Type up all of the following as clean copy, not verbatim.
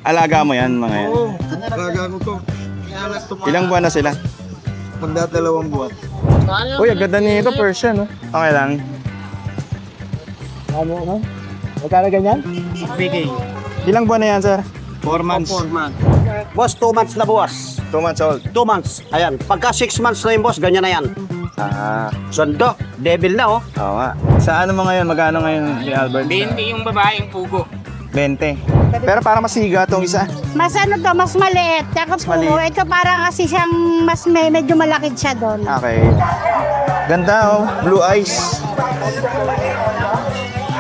Alaga mo yan, mga yan. Oo, alaga ko to. Ilang buwan na sila? Magdadalawang buwan. Uy, ang ganda nito, Persian, no? Okay lang. Ano? Magkano ganyan? Speaking. Ilang buwan na yan, sir? 4 months. Boss, 2 months na boss. 2 months old. 2 months. Ayan. Pagka 6 months na yung boss, ganyan na yan. Ah, Sundo. Devil na oh. oo nga. Sa ano mo ngayon? Magkano ngayon, Albert? 20 yung babaeng pugo. 20. Pero para masiga tong isa. Mas ano to, mas maliit. Tsaka po, maliit. ito parang kasi siyang mas medyo malakit siya doon. Okay. Ganda, oh. Blue eyes.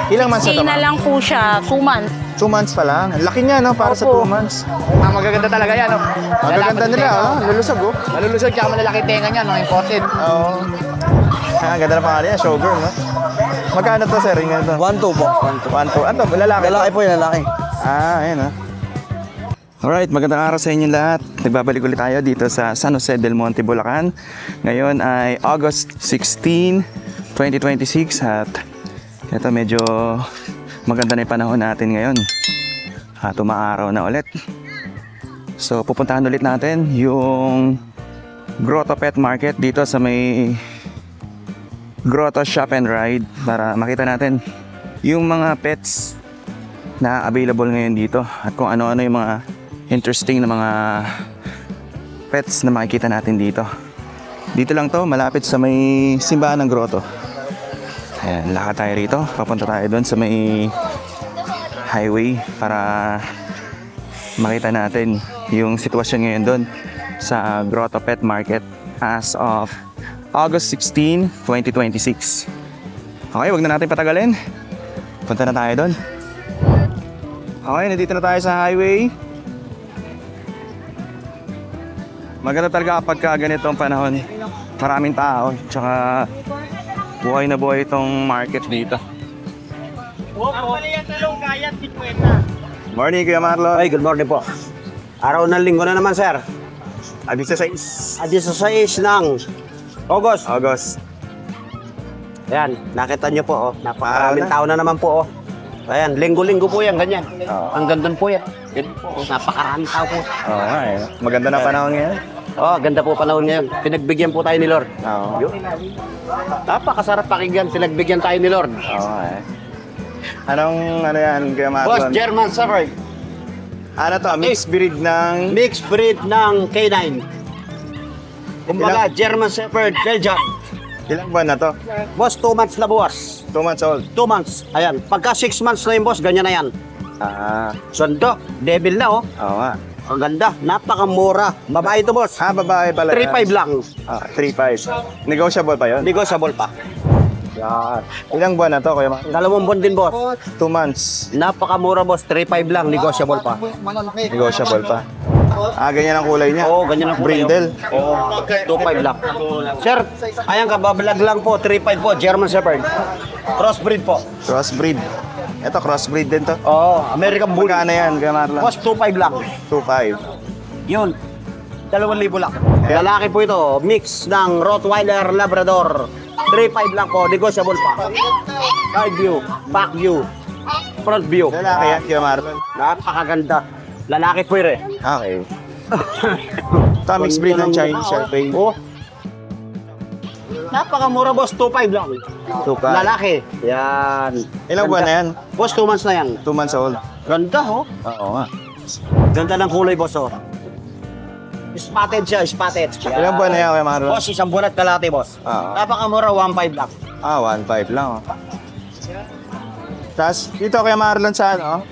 Ilang months na to? Sina lang po siya, 2 months. 2 months pa lang. Ang laki niya, no? Para sa 2 months. Ang magaganda talaga yan, no? Magaganda nila, oh. Lulusog, oh. Malulusog, tsaka malalaki tenga niya, no? Imported. Oo. Ah, ganda na pangalan niya. Showgirl, no? Magkano to, sir? Ring to? 1-2 po. 1-2. Ano to? Lalaki? Lalaki po yan, lalaki. Ah, ayan, oh. Alright, magandang araw sa inyo lahat. Nagbabalik ulit tayo dito sa San Jose del Monte, Bulacan. Ngayon ay August 16, 2026 at ito medyo maganda na yung panahon natin ngayon. Umaaraw na ulit. So pupuntahan ulit natin yung Grotto Pet Market dito sa may Grotto Shop and Ride para makita natin yung mga pets na available ngayon dito at kung ano-ano yung mga interesting na mga pets na makikita natin dito. Dito lang to, malapit sa may simbahan ng grotto. Ayan, lakad tayo rito. Papunta tayo doon sa may highway para makita natin yung sitwasyon ngayon doon sa Grotto Pet Market as of August 16, 2026. Okay, wag na natin patagalin. Punta na tayo doon. Okay, nandito na tayo sa highway. Maganda talaga kapag ganitong panahon. Maraming tao. Tsaka buhay na buhay itong market dito. Morning, Kuya Marlon. Ay, good morning po. Araw ng linggo na naman, sir. Abis sa 6. Adi sa 6 ng August. August. Ayan, nakita nyo po, oh. Napakaraming tao na naman po, oh. Ayan, linggo-linggo po yan, ganyan. Hanggang doon po yan. Yan po, napakaraming tao po. Oo nga eh. Maganda na panahon ngayon. Oh, ganda po panahon ngayon. Pinagbigyan po tayo ni Lord. Oo. Yun. Napakasarap pakinggan, pinagbigyan tayo ni Lord. Oo nga eh. Anong ano yan, Kuya Boss, Marlon? German Shepherd. Ano to? Mixed breed ng... Mixed breed ng K9. Kumbaga, German Shepherd, Belgian. Ilang buwan na to? Boss, 2 months na boss. 2 months old. 2 months. Ayan, pagka 6 months na yung boss, ganyan na yan. Ah, Sundo, devil na oh. oo nga. Ang ganda, napakamura. Babae ito boss. Ah, babae pala. 3.5 lang. Ah, 3.5. Negotiable pa yun? Negotiable pa. Yan. Ilang buwan na to, Kuya Marlon? 2 buwan din boss. 2 months. Napakamura boss, 3.5 lang, negotiable pa. Negotiable pa. Ah, ganyan ang kulay niya. Oo, ganyan ang kulay. Brindle. Oo, 2.5 lang. Sir, ayan ka, babalag lang po, 3.5 po, German Shepherd. Crossbreed po. Crossbreed. Ito, crossbreed din to. Oo, American Bull. Magkano yan, Kuya Marlon? Boss, 2.5 lang. 2.5. Yun, 2,000 lang. Lalaki po ito, mix ng Rottweiler, Labrador. 3.5 lang po, negotiable pa. Side view, back view, front view. Lalaki yan, Kuya Marlon. Napakaganda. Lalaki po yun eh. Okay. Ito, mixed breed ng Chinese Sharpei. Oh. Napakamura boss, 2.5 lang. 2.5. Lalaki. Yan. Ilang buwan na yan? Boss, 2 months na yan. 2 months old. Ganda oh. Oo nga. Ganda ng kulay boss oh. Spotted siya, spotted. Ilang buwan na yan, Kuya Marlon? Boss, 1 buwan at kalahati boss. Oo. Napakamura, 1.5 lang. Ah, 1.5 lang. Oh. Tapos, dito Kuya Marlon sa ano?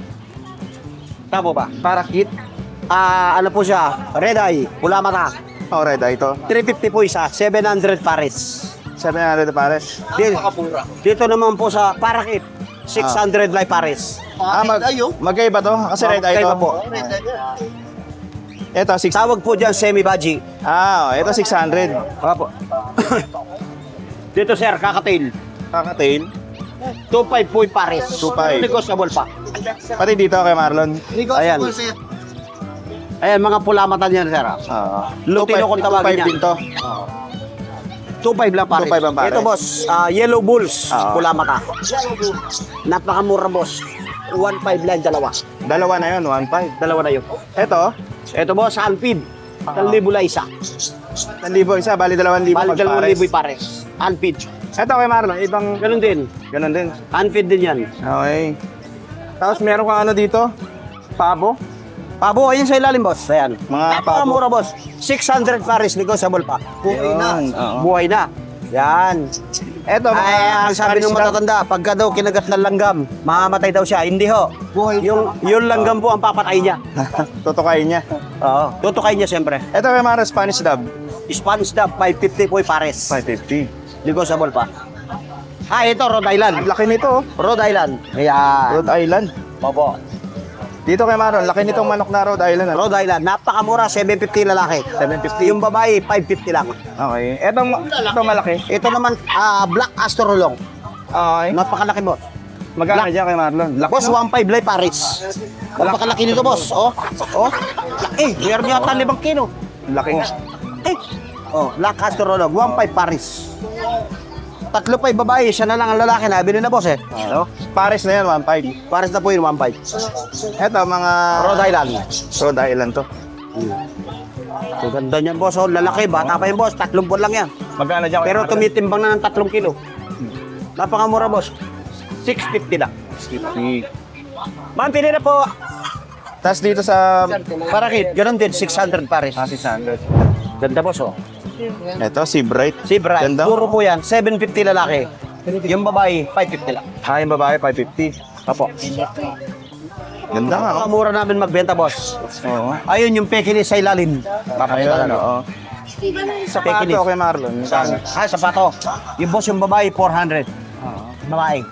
Tama ba? Parakit. Ano po siya? Red eye, pula mata. Oh, red eye ito. 350 po isa, 700 pares. 700 pares. Dito naman po sa Parakit, 600 live pares. Magkaiba to? Kasi red eye to. Magkaiba po. Ito, 6. Tawag po dyan semi-baji. Ah, ito 600. Opo. Dito sir, kakatail. Kakatail. 2.5 po yung pares. 2.5. Negotiable pa. Pati dito kay Marlon. Ayan. Ayan, mga pula mata niyan sir. Oo. Lutino kung tawagin 2.5 din to. 2.5 lang pares. 2.5 ang pares. Ito boss, Yellow Bulls, Oo. pula mata. Napakamura boss. 1.5 lang dalawa. Dalawa na yun, 1.5. Dalawa na yun. Ito, Ito boss, Alpid. 1,000 lang isa. 1,000 isa, bali 2,000 Bali, pag pares. 2,000 pares. Alpid. Ito kay Marlon, ibang Ganun din. ganun din. Alpid din yan. Okay. Tapos meron kang ano dito? Pabo? Pabo, ayun sa ilalim boss. Ayan. Mga Napakamura boss. 600 pares, negotiable pa. Yun, oo. Buhay na. Yan. Ito, Ay, ang sabi ng Spanish dog. matatanda, pagka daw kinagat ng langgam, mamamatay daw siya. Hindi ho. Yung langgam po ang papatay niya. Tutukayin niya. Oo. Tutukayin niya siyempre. Ito kay Marlon, Spanish dub. Spanish dub, 550 po yung pares. 550. Negotiable pa. Ito, Rhode Island. Ang laki nito, oh. Rhode Island. Ayan. Rhode Island. Opo. Dito kay Marlon, laki nitong manok na Rhode Island. ah. Rhode Island, napakamura, 750 lalaki. 750. Yung babae, 550 lang. Okay. Ito malaki. Ito naman, Black Astrolong. Okay. Napakalaki mo. Magkano dyan kay Marlon? Laki, Boss, no? 1.5 lay Paris. Napakalaki nito, boss. Oh. Meron yata 5 kilo. Laki nga. Black Astrolong, 1.5 Paris. 3 pa yung babae, siya na lang ang lalaki na bili na boss eh. Ito. Pares na yan, 1.5. Paris na po yun, 1.5. Ito, mga Rhode Island. Rhode Island to. So, ganda niyan, boss. Oh, lalaki, bata pa yung boss. 3 buwan lang yan. Magkano dyan kay Pero Marlon? tumitimbang na ng 3 kilo. Napakamura, boss. 650 lang. 50. Ma'am, pili na po. Tapos dito sa Parakit, ganun din, 600 Paris. 600. Ganda, boss, oh. Ito, si Bright. Si Bright, Ganda. puro po yan, 750 lalaki. Yung babae, 550 lang. Yung babae, 550. Apo. Ganda nga, oh. Napakamura namin magbenta, boss. Oo. Ayun yung pekinis sa ilalim. Papakita Ayun, na. oo. Sapato Pekinis. kay Marlon. Magkano? Sapato. Yung boss, yung babae, 400. Babae.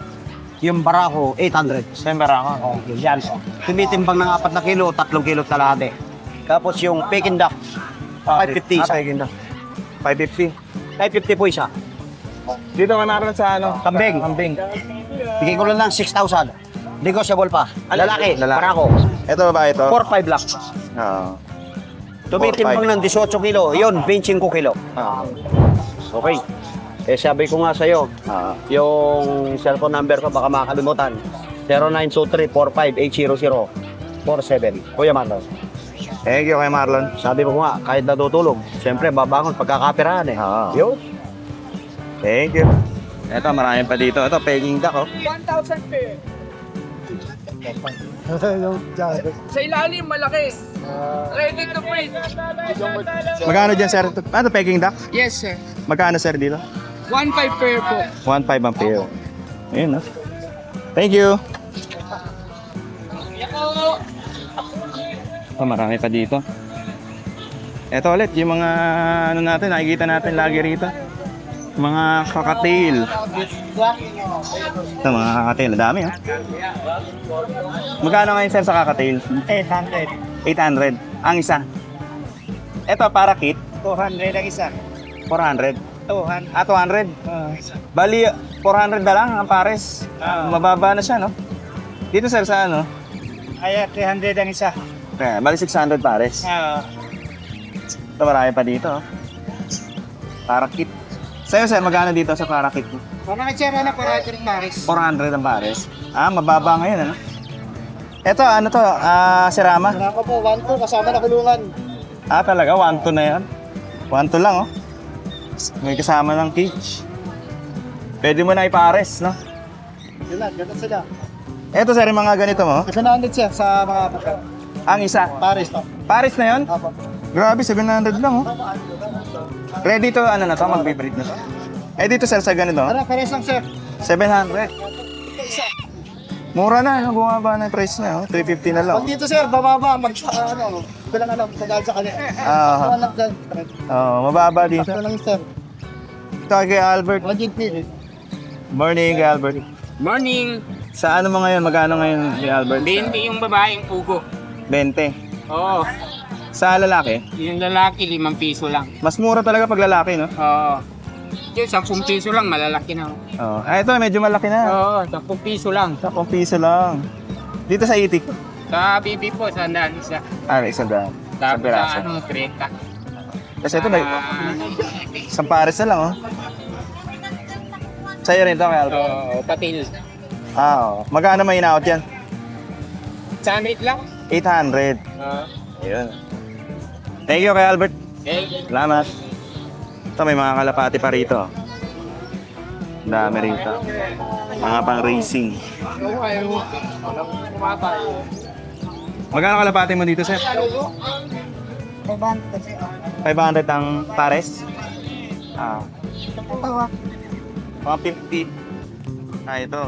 Yung barako, 800. Siyempre ako. Oh, yan. Tumitimbang ng 4 na kilo, 3 kilo kalahati. Tapos yung Peking duck, 550 isa. Ganda. 550. 550 po isa. Dito kay Marlon sa ano? Kambing. Kambing. Bigay ko lang ng 6,000. Negotiable pa. Lalaki, barako. Ito babae ito. 4-5 lang. Oo. Tumitimbang ng 18 kilo. Yun, 25 kilo. Oo. Okay. Sabi ko nga sa'yo, yung cellphone number ko baka makakalimutan. 0923-45-800-47. Kuya Marlon. Thank you kay Marlon. Sabi mo nga, kahit natutulog, siyempre babangon pagkakapirahan eh. Oo. Yun. Thank you. Ito, marami pa dito. Ito, peking duck, oh. 1,000 pair. Sa ilalim, malaki. Ready to print. Magkano dyan, sir? Ano, peking duck? Yes, sir. Magkano, sir, dito? 1,500 pair po. 1.5 ang pair. Ayun, oh. Thank you. Oh, marami pa dito. Ito ulit, yung mga ano natin, nakikita natin lagi rito. Mga kakatail. Ito, mga kakatail. Dami, ha? Magkano ngayon, sir, sa kakatail? 800. 800. Ang isa. Ito, parakit. 200 ang isa. 400. 200. 200. Bali, 400 na lang ang pares. Mababa na siya, no? Dito, sir, sa ano? Ay, 300 ang isa. Kaya, bali 600 pares. Ito, marami pa dito, oh. Parakit. Sa'yo, sir, magkano dito sa parakit? Ano nga sir, ano, 400 Paris. 400 ang pares. Mababa ngayon, ano? Ito, ano to? Sirama? Ako po, 1 kasama na kulungan. Talaga? 1-2 na yan? 1-2 lang, oh. May kasama ng cage. Pwede mo na ipares, no? Yun lang, ganun sila. Ito, sir, yung mga ganito mo. 700 siya sa mga pagka. Ang isa. Paris to. Pares na yun? Apo. Grabe, 700 lang, oh. Ready to, ano na to? Magbe-breed na to. Dito, sir, sa ganito. Ano, Paris lang sir. 700. Mura na, no? Bumaba na yung price na, oh. 350 na lang. Pag dito sir, bababa, ano, bilang ano, pagdahil sa kanya. Ah, Anak dyan. mababa dito. Ito lang sir. Ito kay Albert. 150. Morning, kay Albert. Morning. Sa ano mo ngayon? Magkano ngayon kay Albert? 20 yung babaeng pugo. 20. Oo. Sa lalaki, Yung lalaki, 5 piso lang. mas mura talaga pag lalaki, no? Oo. Yung 10 piso lang, malalaki na. Oh. Ito, medyo malaki na. Oo, 10 piso lang. 10 piso lang. Dito sa itik. Sa bibi po, sandaan isa. Isang daan. Sa Tapos piraso. sa ano, 30. Kasi ito, may Ah, isang pares na lang, oh. Sa'yo rin to, kay Albert. Oo, patil. Oo. Magkano may in-out yan? Sanit lang. 800. Ayun. Thank you kay Albert. Salamat. Ito, may mga kalapati pa rito. Dami rito. Mga pang racing. Magkano kalapati mo dito, sir? 500 ang pares? Mga 50. Ito.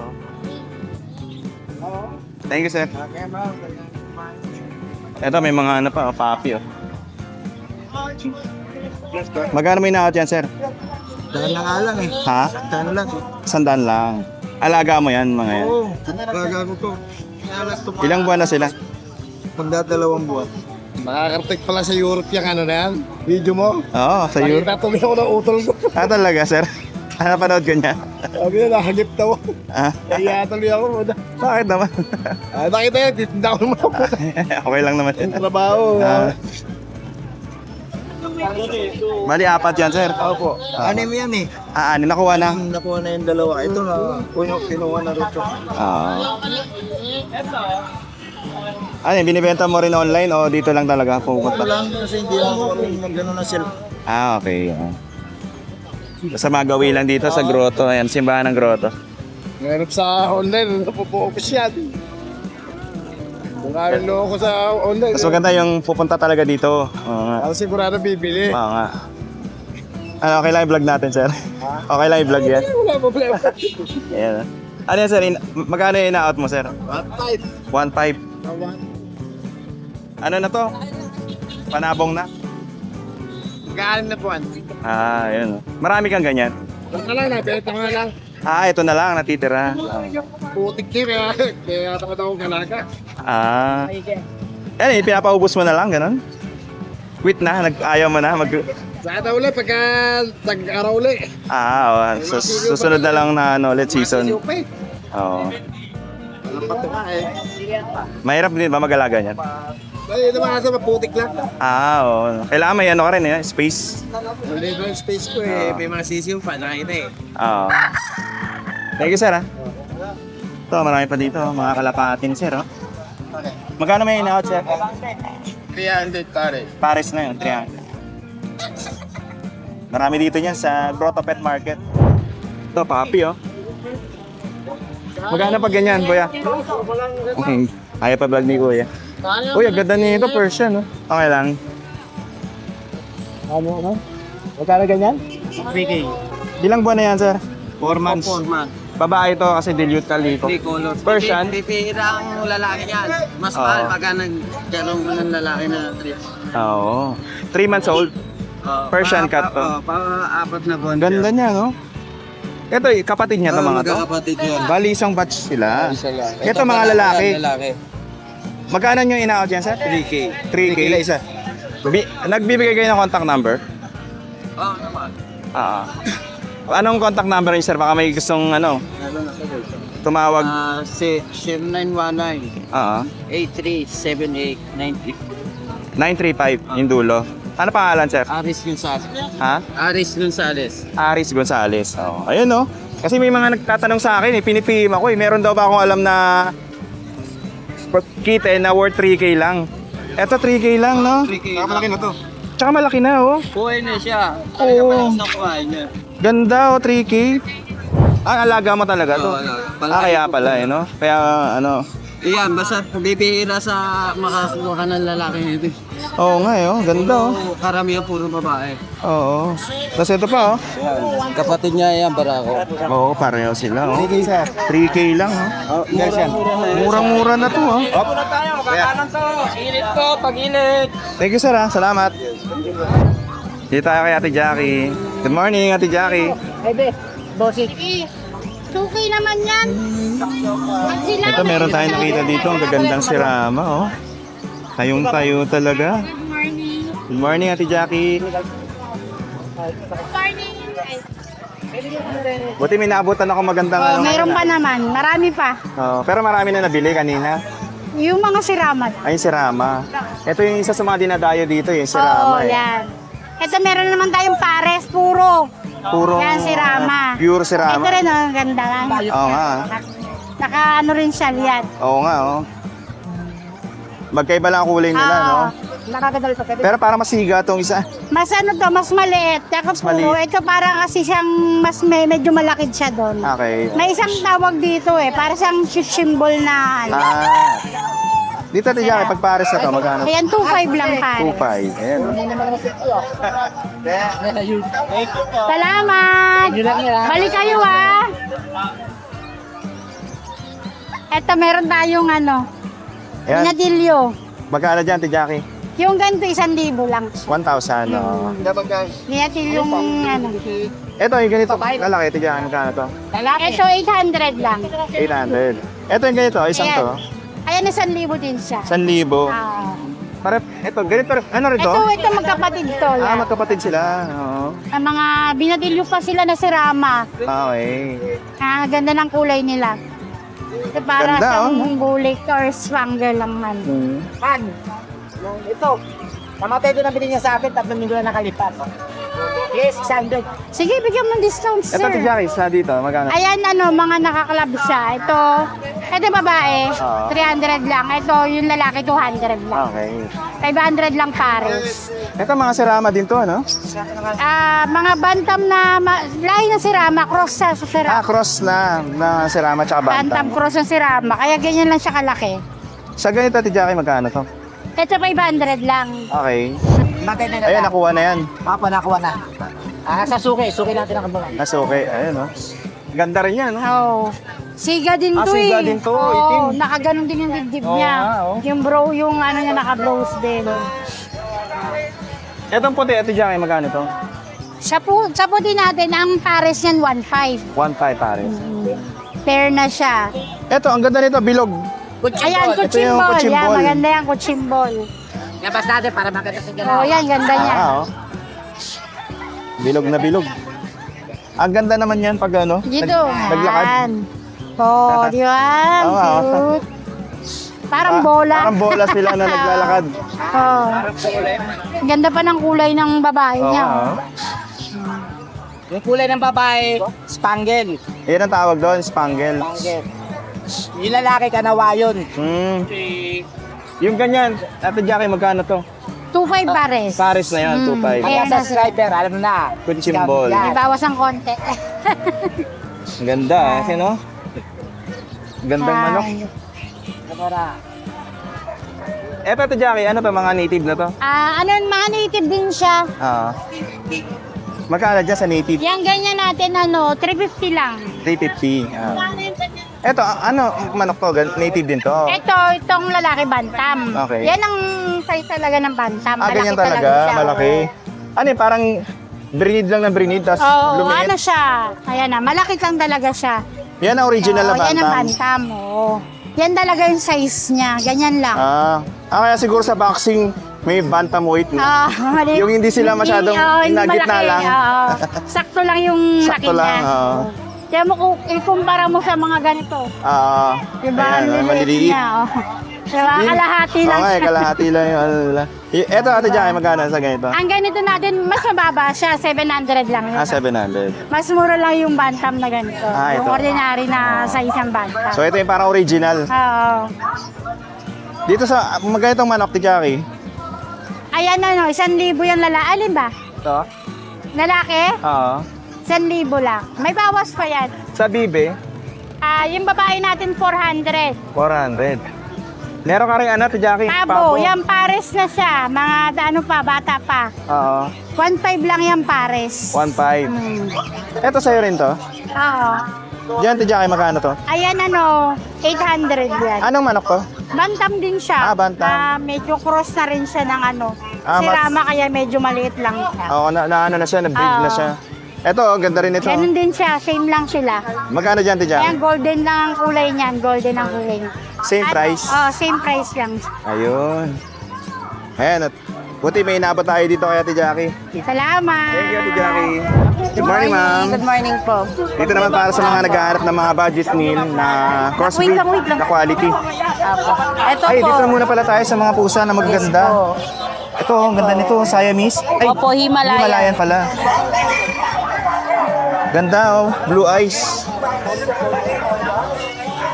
Thank you, sir. Ito, may mga ano pa, papi, oh. Magkano may na-out yan, sir? Dahil na nga lang eh. Ha? Dahil lang. 100 lang. Alaga mo yan, mga yan. Oo, talaga ko to. Ilang buwan na sila? Magdadalawang buwan. Makakarating pala sa Europe yung ano na yan. Video mo. Oo, sa Europe. Nakita ako ng utol ko. Talaga, sir? Napanood ko niya. Sabi na, nakagip daw. Ah, Kaya tuloy ako. bakit naman? Nakita yan, titinda ko naman ako. Okay lang naman. Trabaho. Bali, 4 yan, sir. Opo. Anim yan eh. Ano, nakuha na? Nakuha na yung dalawa. Ito na, kinuha na rito. Ano, binibenta mo rin online o dito lang talaga Ito pupunta? lang kasi hindi mo kami mag-ano na sila. Okay. Sa magawi lang dito sa grotto. Ayan, simbahan ng grotto. Ngayon sa online, napopokus yan. Kung ayaw loko sa online. Mas maganda yung pupunta talaga dito. Oo nga. Ako sigurado bibili. Oo nga. Ano, okay lang i-vlog natin, sir? Okay lang i-vlog yan? Wala problema. Ayan. Ano yan, sir? Magkano yung ina-out mo, sir? 1.5. 1.5. Ano na to? Panabong na? Mag-aalim na buwan. Yun. Marami kang ganyan. Baka lang, nabenta nga lang. Ito na lang, natitira. Putik niya, kaya takot akong kalaga. Yan, pinapaubos mo na lang, ganun? Quit na, ayaw mo na, Sana ulit, pagka tag-araw ulit. susunod na lang na ulit season. Oo. Walang patuka eh. Mahirap din ba mag-alaga niyan? Dahil naman kasi maputik lang. Oo. Kailangan may ano ka rin, space. Wala yung space ko eh. May mga sisiyo pa, nakita eh. Oo. Thank you, sir, ha? Ito, marami pa dito, mga kalapatin, sir, oh. Magkano may in-out, sir? 300 pare. Pares na yun, 300. Marami dito niyan sa Grotto Pet Market. Ito, papi, oh. Magkano pag ganyan, kuya? Okay. Ayaw pa vlog ni kuya. Uy, ang ganda nito, Persian, oh. Okay lang. Ano? Magkano ganyan? 3K. Ilang buwan na yan, sir? 4 months. 4 months. Babae to kasi dilute kaliko. color. Persian? Pipira ang lalaki yan. Mas mahal pagka nagkaroon mo ng lalaki na 3. Oo. 3 months old. Persian cat to. Apat na buwan. Ganda niya, no? Ito, kapatid niya to mga to. Magkakapatid yun. Bali, isang batch sila. Ito, mga lalaki. Magkano yung ina-out yan, sir? 3K. 3K. isa. Nagbibigay kayo ng contact number? Oo naman. Anong contact number niyo, sir? Baka may gustong, tumawag. 0919 8378 935, yung dulo. Ano pangalan, sir? Aris Gonzales. Ha? Aris Gonzales. Aris Gonzales. Ayun, no? Kasi may mga nagtatanong sa akin, pinipim ako, Meron daw ba akong alam na kitten na worth 3K lang? Eto, 3K lang, no? 3K. Malaki na to. Tsaka malaki na, oh. Buhay na siya. Oo. Nakuha niya. Ganda, 3K. Alaga mo talaga to. Kaya pala, no? Kaya, Iyan, basta bibihira sa makakuha ka ng lalaki nito. Oo nga, ganda, Karamihan puro babae. Oo. Tapos ito pa, Kapatid niya yan, Barako. Oo, pareho sila, 3K sir. 3K lang, Murang-mura na to, Opo na tayo, kakanan to. Init to, pag-init. Thank you, sir, Salamat. Dito tayo kay Ate Jackie. Good morning, Ate Jackie. Suki naman yan. At sila, Ito, meron tayong nakita dito. Ang gagandang sirama, Tayong-tayo talaga. Good morning. Good morning, Ate Jackie. Good morning. Buti may naabutan ako magandang Mayroon pa naman. Marami pa. pero marami na nabili kanina. Yung mga siramat. Ay, sirama. Ito yung isa sa mga dinadayo dito, yung Oo, sirama. yan. Ito meron naman tayong pares, puro. Puro Yan, sirama. pure sirama. Ito rin, ang ganda lang. Oo nga. Naka ano rin siya, yan. Oo nga, Magkaiba lang ang kulay nila, no? Nakaganda rin sa pwede. Pero parang masiga tong isa. Mas ano to, mas maliit. Tsaka puro, maliit. ito parang kasi siyang mas medyo malakid siya doon. Okay. May isang tawag dito para siyang symbol na ano. Ah. Dito, Ate Jackie, pag pares na to, magkano? Ayan, 2.5 lang pare. 2.5. Ayan. Salamat! Balik kayo Eto, meron tayong Ayan. binadilyo. Magkano dyan, Ate Jackie? Yung ganito, 1,000 lang. 1,000. No? Binadilyong Ito, yung ganito. Lalaki, Ate Jackie, magkano to? Ito, 800 lang. 800. Ito yung ganito, isang to. Ayan, 1,000 din siya. 1,000. Ah. Para, ito, ganito. Ano rin to? Ito magkapatid to. Ah, Yan. magkapatid sila. Oo. Ang mga binadilyo pa sila na sirama. Okay. Ganda ng kulay nila. Ito para Ganda, siyang bulik or swanger lang man. Ito. Namatay doon ang bilhin niya sa akin, 3 linggo na nakalipas. Yes, 600. Sige, bigyan mo ng discount, sir. Ito, Ate Jackie, sa dito, magkano? Ayan, mga nakaklab siya. Ito babae, Oo. 300 lang. Ito, yung lalaki, 200 lang. Okay. 500 lang pares. Ito, mga sirama din to, ano? Mga bantam na, lahi ng sirama, cross sa Ah, sirama. cross na sirama tsaka Bantam bantam. cross ng sirama, kaya ganyan lang siya kalaki. Sa ganito, Ate Jackie, magkano to? Ito, 500 lang. Okay. Namatay na Ayan, nakuha na yan. Papa, nakuha na. Sa suki natin ang kabulan. Nas okay. Ayan, oh. Ganda rin yan, no? Oh. Siga din to siga eh. din to, Oo, itim. nakaganon din yung dibdib Oo niya. nga, oh. Yung yung niya naka-brows din. Etong puti, Ate Jackie, magkano to? Sa puti natin, ang pares niyan 1.5. 1.5 pares. Pair na siya. Eto, ang ganda nito, bilog. Ayan, Ito yung kuchimbol. Yan, kuchimbol. maganda yan, kuchimbol. Labas natin para maganda sa Oh, yan, ganda niya. Oh. Bilog na bilog. Ang ganda naman yan pag ano, Dito. naglakad. Yan. Oh, di ba? Oo, oo. Cute. Parang bola. Parang bola sila na naglalakad. Oh. Ang ganda pa ng kulay ng babae Oo, niya. oo. Yung kulay ng babae, spangle. Yan ang tawag doon, spangle. Yung lalaki, kanawayon. Yung ganyan, Ate Jackie, magkano to? 2.5 pares. Pares na yan, 2.5. Ayan Kaya sa na, sir. striper, alam mo na. Kuchimbol. May bawas ang konti. Ang ganda, kasi no? Gandang manok. Eto, Ate Jackie, ano to, mga native na to? Mga native din siya. Magkano dyan sa native? Yang ganyan natin, 350 lang. 350. Eto, ano, manok to? Native din to? Itong lalaki bantam. Okay. Yan ang size talaga ng bantam. Ganyan Malaki talaga, siya. malaki. Ano eh, parang breed lang ng breed, tapos Oo, lumiit. siya. Ayan na, malaki lang talaga siya. Yan ang original na Yan ang bantam. bantam, oo. Yan talaga yung size niya, ganyan lang. Kaya siguro sa boxing, may bantamweight na. Mali. Yung hindi sila masyadong hindi nagitna malaki, lang. Sakto lang yung laki Sakto lang, niya. oo. Kaya mo, ikumpara mo sa mga ganito. Diba? Ayan, Ang maliliit. niya, oh. Diba? Kalahati lang Okay, siya. kalahati lang yung ano nila. Eto, Ate Jackie, magkano sa ganito? Ang ganito natin, mas mababa siya, 700 lang. yun. 700. Mas mura lang yung bantam na ganito. Yung Ito. ordinary na sa isang bantam. So, ito yung parang original. Oo. Dito sa, magkano itong manok, Ate Jackie? Ayan 1,000 yung lalaki. Alin ba? Ito? Lalaki? Oo. 1,000 lang. May bawas pa yan. Sa bibe, Yung babae natin 400. 400. Meron ka rin ano, Ate Jackie? Pabo, yan pares na siya. Mga bata pa. Oo. 1.5 lang yan pares. 1.5. Hmm. Ito sa'yo rin to? Oo. Diyan, Ate Jackie, magkano to? Ayan 800 yan. Anong manok to? Bantam din siya. Bantam. Medyo cross na rin siya ng Ah, sirama kaya medyo maliit lang siya. Oo, na ano na siya, na-breed na Oo. siya. Ito, ganda rin ito. Ganun din siya, same lang sila. Magkano dyan, Ate Jackie? Ayan, golden lang ang kulay niyan, golden ang kulay niya. Same price? Same price lang. Ayun. Ayan, at buti may inabot tayo dito kay Ate Jackie. Salamat! Thank you, Ate Jackie. Good morning, ma'am. Good morning po. Dito naman para sa mga naghahanap ng mga budget meal na crossbreed Wait lang. na quality. Ito Ay, po. dito na muna pala tayo sa mga pusa na magaganda. Ito, ang ganda nito, Siamese. Ay, Opo, Himalayan. Himalayan pala. Ganda, oh. Blue eyes.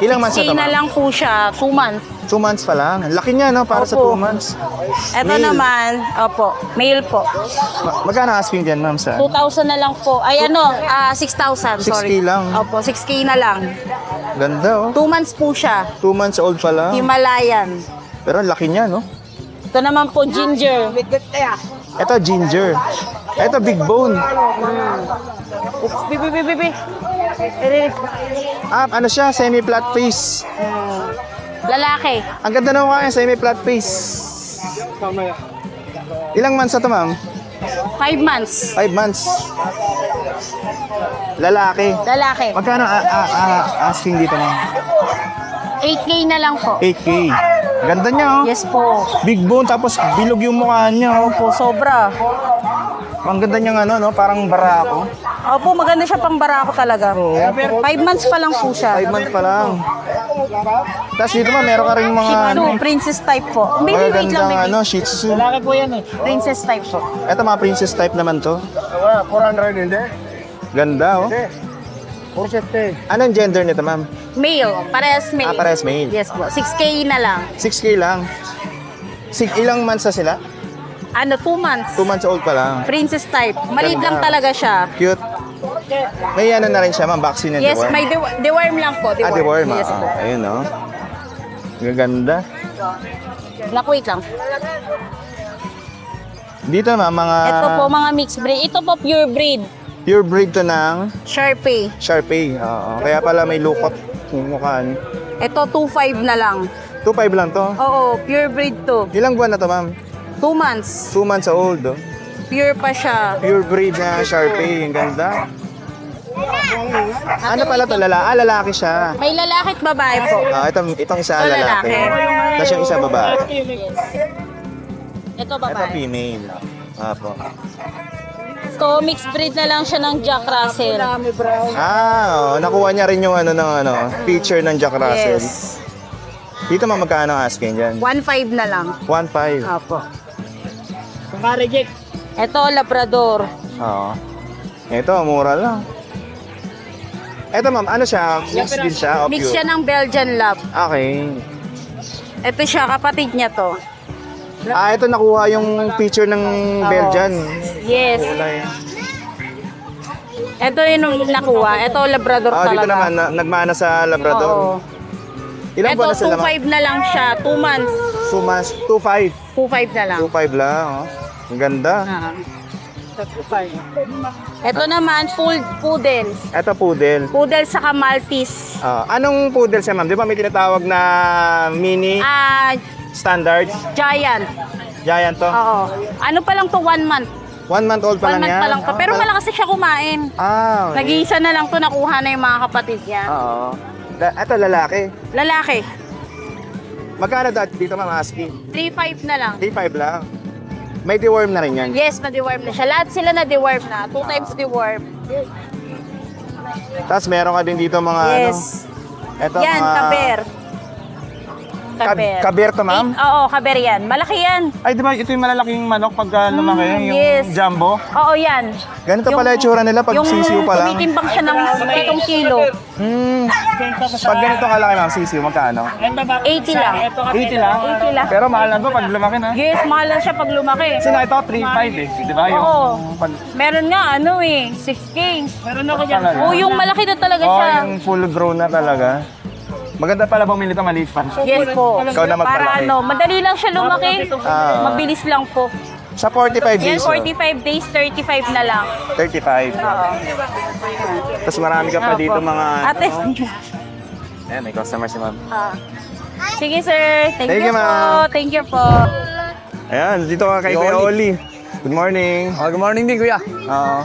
Ilang months na to, Stay na ma'am? lang po siya, 2 months. 2 months pa lang. Ang laki niya, no? Para sa Opo. 2 months. Ito Male. naman, opo, male po. Magkano asking dyan, ma'am, sa? 2,000 na lang po. Ay ano, 6,000, 6K sorry. lang. Opo, 6K na lang. Ganda, oh. 2 months po siya. 2 months old pa lang. Himalayan. Pero ang laki niya, no? Ito naman po, ginger. Ito, ginger. Ito, big bone. Bibi. Ano siya? Semi-flat face. Lalaki. Ang ganda na mukha niya, semi-flat face. Ilang months na to, ma'am? 5 months. 5 months. Lalaki. Lalaki. Magkano asking dito, ma'am? 8K na lang po. 8K. Ganda niya, oh. Yes po. Big bone, tapos bilog yung mukha niya, oh. Opo, sobra. Ang ganda niyang ano, no? Parang barako. Opo, maganda siya pang barako talaga. 5 months pa lang po siya. 5 months pa lang. Tapos dito, ma'am, meron ka rin mga Shih Tzu, princess type po. Baby, wait lang, magagandang baby. ano, Shih Tzu. Princess type po. Ito mga princess type naman to. 400 hindi. Ganda, oh. 450. Anong gender nito, ma'am? Male, parehas male. Parehas male. Yes po, 6K na lang. 6K lang. Ilang months na sila? Ano, 2 months. 2 months old pa lang. Princess type. Maliit Ganda. lang talaga siya. Cute. May ano na rin siya, ma'am, vaccine and Yes, deworm. may deworm lang po. Deworm. Deworm, Yes po. Ayun, no? Gaganda. Wait lang. Dito, ma'am, mga Ito po, mga mixed breed. Ito po, pure breed. pure breed to ng Sharpie. Sharpei. Oo. Kaya pala may lukot yung mukha. Ito, 2.5 na lang. 2.5 lang to. Oo, pure breed to. Ilang buwan na to, ma'am? 2 months. 2 months old, oh. Pure pa siya. Pure breed na Sharpei. Ang ganda. Ano pala to? Lalaki siya. May lalaki at babae po. Itong isa Ito lalaki. lalaki. Tapos yung isa babae. Ito Ito babae. female. Apo. So, mixed breed na lang siya ng Jack Russell. Nakuha niya rin yung feature ng Jack Russell. Yes. Dito magkano ang asking dyan? 1.5 na lang. 1.5. Apo. Ito, Labrador. Oo. Ito, mura lang. Ito ma'am, ano siya? Mix din siya? O Mix pure? siya ng Belgian Lab. Okay. Ito siya, kapatid niya to. Ito nakuha yung feature ng Belgian. Yes. Kulay. Ito yung nakuha. Ito, Labrador Dito talaga. naman, nagmana sa Labrador. Oo. Ilang Ito, buwan na sila ma'am? 2.5 na lang siya. 2 months. 2 months, 2.5. 2.5 na lang. 2.5 lang, oh. Ang ganda. Ito naman, full poodle. Ito poodle. Poodle saka Maltese. Anong poodle siya ma'am? Di ba may tinatawag na mini, standard, Giant. giant to? Oo. Ano pa lang to, 1 month. 1 month old pa 1 lang month yan? pa lang to. Pero malakas siya kumain. Okay. Nag-iisa na lang to, nakuha na yung mga kapatid niya. Oo. Ito lalaki. Lalaki. Magkano dito ma'am asking? 3.5 na lang. 3.5 lang. May deworm na rin yan. Yes, na-deworm na siya. Lahat sila na-deworm na. 2 times deworm. Tapos meron ka din dito mga Yes. Ito Yan, mga... kaber. Kaber. Kaber to ma'am? Oo, kaber yan. Malaki yan. Ay, di ba ito yung malalaking manok pag lumaki, yung yes. jumbo? Oo, yan. Ganito pala yung tsura nila pag sisiw pa lang. Yung tumitimbang siya ng 7 kilo. Pag ganito kalaki ma'am, sisiw, magkano? 80 lang. 80 lang? 80 lang. Pero mahal na to pag lumaki na. Yes, mahal lang siya pag lumaki. Kasi na ito, 3.5 eh. Di ba? Yung Oo. pag... Meron nga, 6K. Meron ako dyan. Talaga? Oo, yung malaki na talaga Oh, siya. yung full grown na talaga. Maganda pala bumili ito, maliit pa. Yes po. Ikaw na magpalaki. Para madali lang siya lumaki. Mabilis lang po. Sa 45 Yan, days, 45 days, 35 na lang. 35. Oo. Tapos marami ka pa dito Opo. mga... Ate. Ayan, may customer si ma'am. Sige sir, thank Thank you you, po. ma'am. Thank you po. Ayan, dito ka kay Kuya Oli. Good morning. Good morning din, kuya. Oo.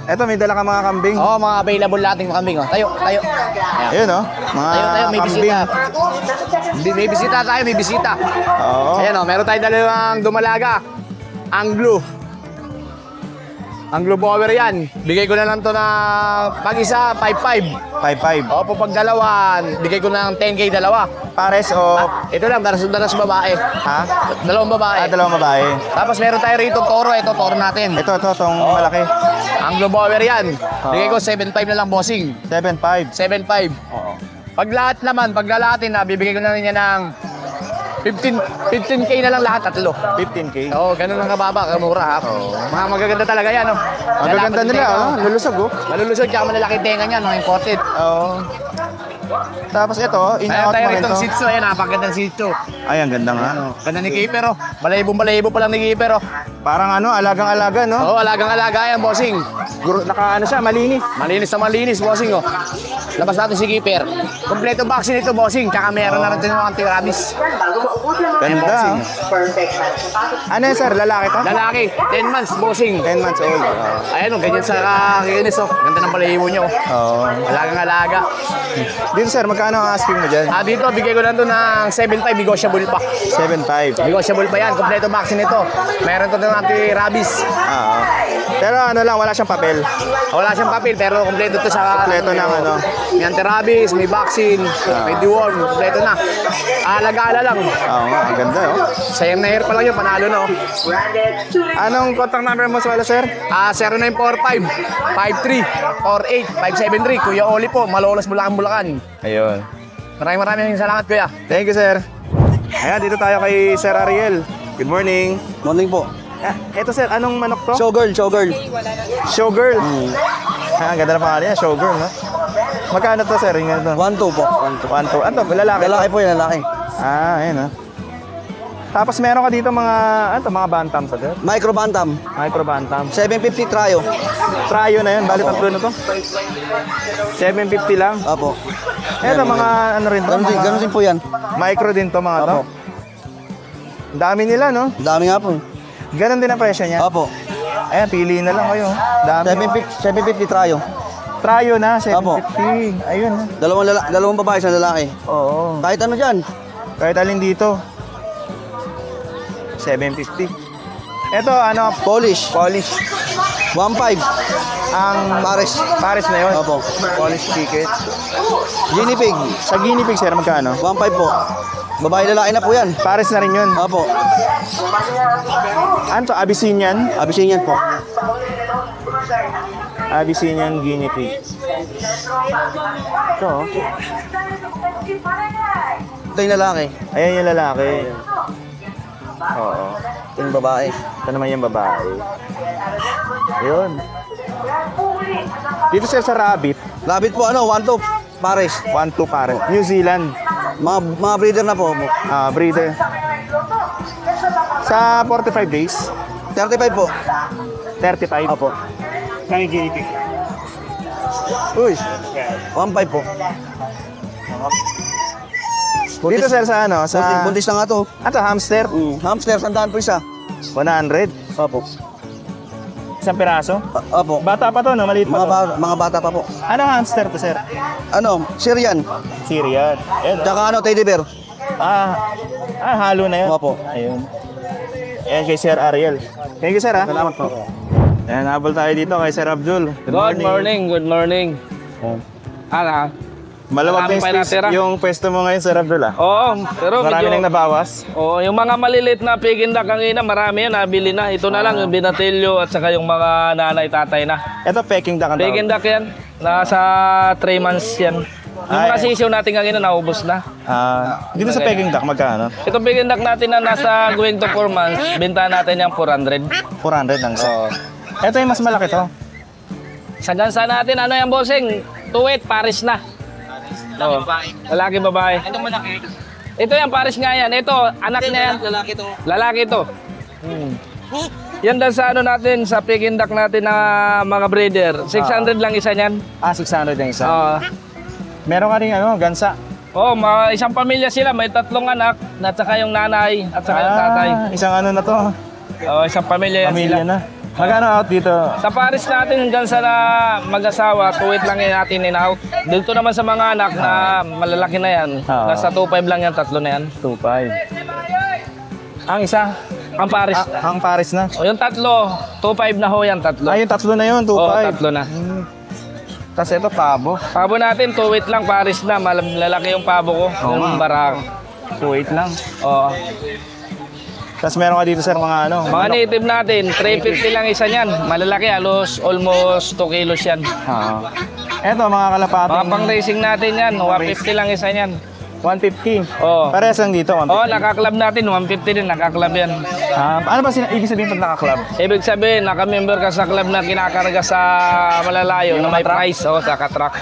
Eto, may dala ka mga kambing. Oo, mga available nating mga kambing. Oh. Tayo. Ayun, oh. Mga Tayo, may kambing. bisita. May bisita tayo, may bisita. Oo. Ayan, meron tayong dalawang dumalaga. Anglo. Anglo Bower yan. Bigay ko na lang to na pag-isa, 5.5. 5.5. Opo, pag dalawan, bigay ko na ng 10K dalawa. Pares o... Ito lang, daras babae. Ha? Dalawang babae. Dalawang babae. Tapos meron tayo rito toro. Ito, toro natin. Itong malaki. Anglo Bower yan. Bigay ko 7.5 na lang, bossing. 7.5. 7.5. Oo. Pag lahat naman, pag lalahatin na, bibigay ko na rin yan ng 15K na lang lahat, tatlo. 15K. Oo, ganun lang kababa, kamura ha. Mga magaganda talaga yan, no? Ang gaganda nila, oh. Lulusog, oh. Malulusog, tsaka malalaki tenga niyan, no? Imported. Oo. Tapos ito, Ayan in-out tayo mo rin rito, to. Shih Tzu. Ayan, napakagandang Shih Tzu. Ay, ang ganda nga. Ganda ni Keeper, oh. Balahibo pa lang ni Keeper, oh. Parang ano, alagang-alaga, no? Oo, alagang-alaga yan, bossing. Naka ano siya, malinis. Malinis na malinis, bossing, oh. Labas natin si Keeper. Kompleto vaccine ito, bossing. Tsaka meron na rin din yung anti-rabies. Ganda, oh. Ano yan, sir? Lalaki to? Lalaki, 10 months, bossing. 10 months old. Ayan, oh, ganyan sa kakikinis, oh. Ganda ng balahibo niya, oh. Oo. Alagang-alaga. Dito, sir, magkano ang asking mo dyan? Dito, bigay ko lang to ng 7.5, negotiable pa. 7.5. Negotiable pa yan, kompleto vaccine ito. Meron to ng anti-rabies. Oo. Pero ano lang, wala siyang papel. Wala siyang papel, pero kompleto to sa... Kompleto ng ano. May anti-rabies, may vaccine, may deworm, kompleto na. Alaga-ala lang. Oo nga, ang ganda, oh. Sayang na hair pa lang yun, panalo na, oh. Anong contact number mo sa wala, sir? 0945-5348-573. Kuya Oli po, Malolos, Bulacan. Ayun. Maraming salamat, kuya. Thank you, sir. Ayan, dito tayo kay Sir Ariel. Good morning. Morning po. Eto, sir, anong manok to? Showgirl. Showgirl. Ah, ganda na pangalan yan, showgirl, no? Magkano to, sir? Yung ganito? 1-2 po. 1-2. Ano to? Lalaki? Lalaki po yan, lalaki. Ah, ayun, ah. Tapos meron ka dito mga, ano to, mga bantam sa sir? Micro Bantam. Micro bantam. 750 tryo. Tryo na yun, bali tatlo na to. 750 lang. Opo. Eto, mga ano rin to? Ganun din po yan. Micro din to, mga to. Opo. Ang dami nila, no? Dami nga po. Ganon din ang presyo niya. Opo. Ayan, pili na lang kayo. Dami. 750 tryo. Tryo na, 750. Opo. Ayun, ha. Dalawang babae, isang lalaki. Oo. Kahit ano dyan. Kahit alin dito. 750. Ito, ano, Polish. 1.5. ang Pares na yun. Opo. Polish ticket. Guinea pig. Sa guinea pig, sir, magkano? 1.5 po. Babae lalaki na po yan. Pares na rin yun. Opo. Ano to? Abyssinian? Abyssinian po. Abyssinian guinea pig. Ito, oh. Ito yung lalaki. Ayan yung lalaki. Oo. Ito yung babae. Ito naman yung babae. Ayun. Dito, sir, sa rabbit. Rabbit po ano, 1-2. Pares. 1-2 pare. New Zealand. Mga breeder na po. Breeder. Sa 45 days. 35 po. 35. Opo. Kaya guinea pig. Uy. 1.5 po. Dito, sir, sa ano? Sa... Buntis na nga to. Ano, hamster? Hamster, sandaan po isa. 100. Opo. Isang piraso? Opo. Bata pa to, no? Maliit pa to. Mga bata pa po. Ano hamster to, sir? Ano, Syrian. Syrian. Ayun. Tsaka ano, teddy bear. Halo na yun. Opo. Ayun. Ayan kay Sir Ariel. Thank you, sir, ha? Salamat po. Ayan, habol tayo dito kay Sir Abdul. Good morning. Malawak Marami yung, pa natira. yung pwesto mo ngayon, Sir Abdul, ha? Oo, pero Marami medyo... nang nabawas. Oo, yung mga maliliit na pigindak kanina, marami yan, nabili na. Ito na lang, yung binatilyo at saka yung mga nanay, tatay na. Ito, Peking duck ang tawag. Pigindak yan, nasa 3 months yan. Yung mga sisiw natin kanina, naubos na. Dito sa Peking duck, magkano? Itong pigindak natin na nasa going to 4 months, binta natin yung 400. 400 lang, sir. Oo. Ito yung mas malaki to. Sa gansa natin, ano yan, bossing? 2-8, Paris na. Oo. Lalaki, babae. Ito malaki. Ito yan, Paris nga yan. Ito, anak niya yan. Lalaki to. Yan dahil sa ano natin, sa pigindak natin na mga breeder. 600 lang isa niyan. 600 yung isa. Oo. Meron ka rin, ano, gansa. Oo, isang pamilya sila. May 3 anak. At saka yung nanay at saka yung tatay. Isang ano na to. Oo, isang pamilya yan Pamilya sila. na. Magkano out dito? Sa Paris natin, hanggang sa na mag-asawa, 2-8 lang yan natin in-out. Dito naman sa mga anak na malalaki na yan, nasa 2-5 lang yan, 3 na yan. 2.5. Ang isa? Ang Paris. Ang Paris na. O yung 3, 2-5 na ho yan, 3. Yung tatlo na yun, 2.5. Oo, 3 na. Tapos ito, pabo. Pabo natin, 2-8 lang, Paris na. Malalaki yung pabo ko, yung barak. 2.8 lang. Oo. Tapos meron ka dito, sir, mga ano? Mga native natin, 350 lang isa niyan. Malalaki, halos almost 2 kilos yan. Eto, mga kalapati. Mga pang racing natin yan, 150 lang isa niyan. 150. Oh. Parehas lang dito, 150. Oh, nakaklab natin, 150 din, nakaklab yan. Ano ba ibig sabihin pag naka-club? Ibig sabihin, naka-member ka sa club na kinakarga sa malalayo na may price, sa katrak.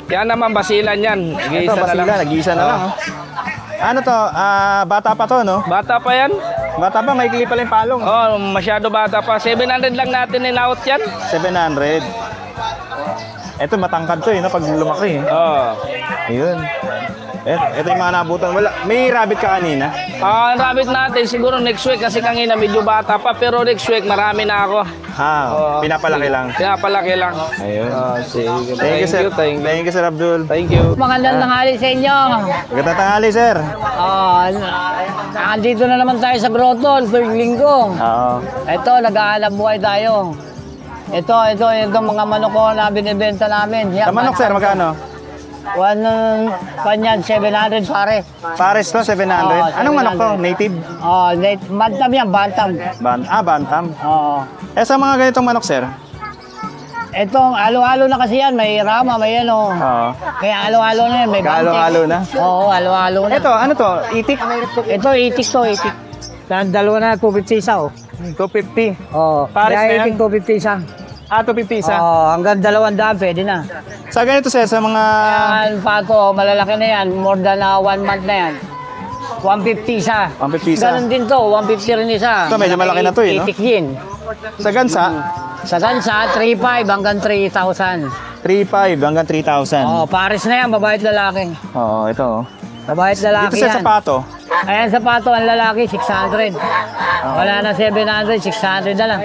Yan naman, basilan yan. Ito, basila, nag-iisa na lang. Ano to? Bata pa to, no? Bata pa yan? Bata pa, may klipa lang yung palong. Oh, masyado bata pa. 700 lang natin in-out yan. 700. Ito, matangkad to, no? Pag lumaki. Oh. Ayun. Ito yung mga nabutan. May rabbit ka kanina? Ang rabbit natin, siguro next week kasi kanina medyo bata pa. Pero next week, marami na ako. Pinapalaki lang. Pinapalaki lang. Ayun. Sige. Thank you, sir. Thank you. Thank you, Sir Abdul. Thank you. Magandang tanghali sa inyo. Magandang tanghali, sir. Andito na naman tayo sa Groton, third linggo. Oo. Ito, nag-aanap buhay tayo. Ito mga manok ko na binibenta namin. Sa manok, sir, magkano? Kanyan, 700 pare. Pares to, 700. Oo, Anong manok to? 700. Native? Bantam yan, bantam. Bantam. Oo. Sa mga ganitong manok, sir? Itong halo-halo na kasi yan, may rama, may ano. Oo. Kaya halo-halo na yan, may banting. Halo-halo na? Oo, halo-halo na. Ito, ano to? Itik? Ito, itik to, itik. Dalawa na, 250 isa, oh. 250. Oo. Pares na yan? Itik, 250 isa. 250 isa. Oo, hanggang 200, pwede na. Sa ganito, sir, sa mga... Yan, pato, malalaki na yan, more than 1 month na yan. 150 isa. 150 isa. Ganun din to, 150 rin isa. Ito, medyo malaki na to, no? Itik din. Sa gansa, Sa gansa, 3,500 hanggang 3,000. 3,500 hanggang 3,000. Oh, pares na yan, babae at lalaki. Oo, ito. Babae at lalaki Dito, sir, yan. sa pato. Ayan sa pato, ang lalaki, 600. Wala na 700, 600 na lang.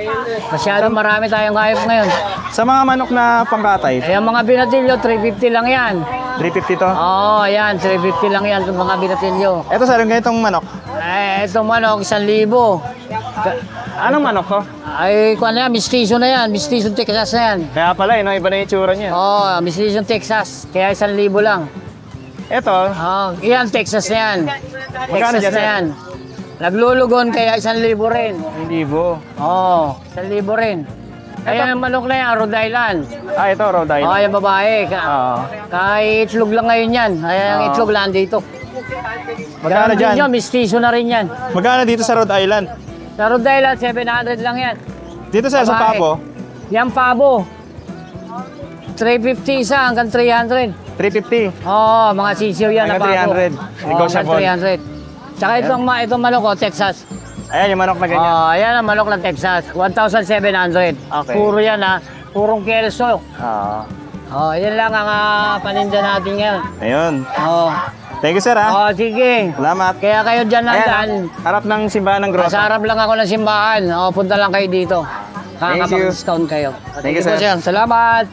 Masyadong marami tayong hayop ngayon. Sa mga manok na pangkatay, Ayan, mga binatilyo, 350 lang yan. 350 to. Oo, ayan, 350 lang yan, itong mga binatilyo. Ito, sir, yung ganitong manok. Itong manok, 1,000. Anong manok to? Ay, kung ano yan, mistiso na yan, mistiso Texas na yan. Kaya pala, no? Iba na yung itsura niya. Oo, mistiso Texas, kaya 1,000 lang. Ito, Yan, Texas na yan. Magkano Texas dyan, na sir? yan. Naglulugon, kaya 1,000 rin. 1,000. Oo, 1,000 rin. Ayan ang manok na yan, Rhode Island. Ito, Rhode Oo, Island. yung babae. Oo. Kahit itlog lang ngayon yan. Ayan ang itlog lang dito. Magkano Ganun din dyan? yun, mistiso na rin yan. Magkano dito sa Rhode Island? Sa Rhode Island, 700 lang yan. Dito, sir, sa Babae. Papo, Yan pabo. 350 isa hanggang 300. 350. Oo, mga sisiw yan na Hanggang pabo. 300. Negotiable. 300. Tsaka itong manok ko, Texas. Ayan, yung manok na ganyan. Ayan ang manok ng Texas. 1,700. Okay. Puro yan ha. Purong kelso. Oo. Yan lang ang paninda natin ngayon. Ayun. Oo. Thank you, sir, ha? Sige. Salamat. Kaya kayo dyan Ayan, nandaan. harap ng simbahan ng Grotto. Sa harap lang ako ng simbahan. Punta lang kayo dito. Thank you. Kakapag-discount kayo. Thank you, po, sir. Salamat.